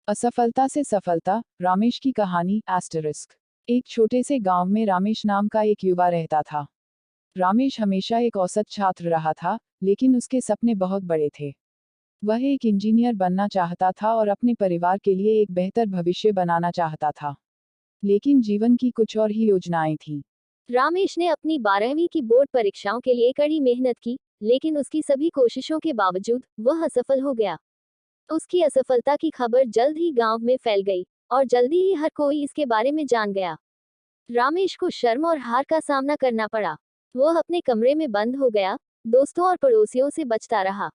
असफलता से सफलता, रामेश की कहानी *। एक छोटे से गांव में रामेश नाम का एक युवा रहता था। रामेश हमेशा एक औसत छात्र रहा था, लेकिन उसके सपने बहुत बड़े थे। वह एक इंजीनियर बनना चाहता था और अपने परिवार के लिए एक बेहतर भविष्य बनाना चाहता था। लेकिन जीवन की कुछ और ही योजनाएं थीं। रामेश ने अपनी 12वीं की बोर्ड परीक्षाओं के लिए कड़ी मेहनत की, लेकिन उसकी सभी कोशिशों के बावजूद वह असफल हो गया। उसकी असफलता की खबर जल्द ही गांव में फैल गई और जल्दी ही हर कोई इसके बारे में जान गया। रामेश को शर्म और हार का सामना करना पड़ा। वह अपने कमरे में बंद हो गया, दोस्तों और पड़ोसियों से बचता रहा।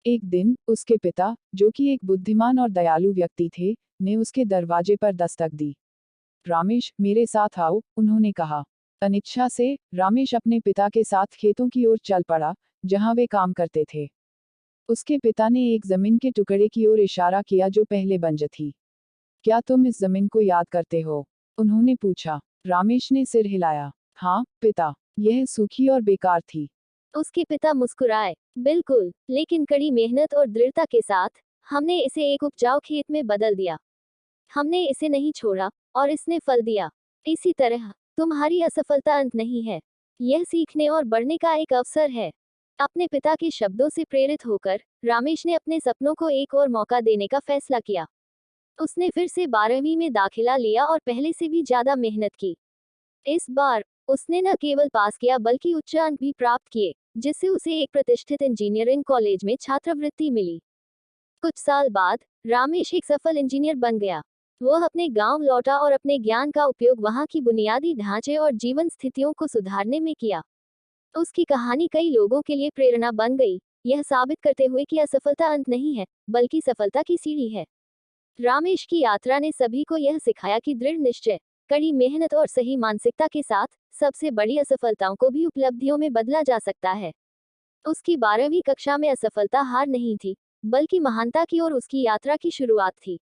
एक दिन उसके पिता, जो कि एक बुद्धिमान और दयालु व्यक्ति थे, ने उसके दरवाजे पर दस्तक दी। रामेश, मेरे साथ आओ, उन्होंने कहा। अनिच्छा से रामेश अपने पिता के साथ खेतों की ओर चल पड़ा, जहां वे काम करते थे। उसके पिता ने एक जमीन के टुकड़े की ओर इशारा किया जो पहले बंजर थी। क्या तुम इस जमीन को याद करते हो? उन्होंने पूछा। रामेश ने सिर हिलाया। हाँ पिता, यह सूखी और बेकार थी। उसके पिता मुस्कुराए। बिल्कुल, लेकिन कड़ी मेहनत और दृढ़ता के साथ हमने इसे एक उपजाऊ खेत में बदल दिया। हमने इसे नहीं छोड़ा और इसने फल दिया। इसी तरह तुम्हारी असफलता अंत नहीं है, यह सीखने और बढ़ने का एक अवसर है। अपने पिता के शब्दों से प्रेरित होकर रामेश ने अपने सपनों को एक और मौका देने का फैसला किया। उसने फिर से 12वीं में दाखिला लिया और पहले से भी ज्यादा मेहनत की। इस बार उसने न केवल पास किया बल्कि उच्च अंक भी प्राप्त किए, जिससे उसे एक प्रतिष्ठित इंजीनियरिंग कॉलेज में छात्रवृत्ति मिली। कुछ साल बाद रामेश एक सफल इंजीनियर बन गया। वह अपने गांव लौटा और अपने ज्ञान का उपयोग वहां की बुनियादी ढांचे और जीवन स्थितियों को सुधारने में किया। उसकी कहानी कई लोगों के लिए प्रेरणा बन गई, यह साबित करते हुए कि असफलता अंत नहीं है, बल्कि सफलता की सीढ़ी है। रामेश की यात्रा ने सभी को यह सिखाया कि दृढ़ निश्चय, कड़ी मेहनत और सही मानसिकता के साथ सबसे बड़ी असफलताओं को भी उपलब्धियों में बदला जा सकता है। उसकी 12वीं कक्षा में असफलता हार नहीं थी, बल्कि महानता की ओर उसकी यात्रा की शुरुआत थी।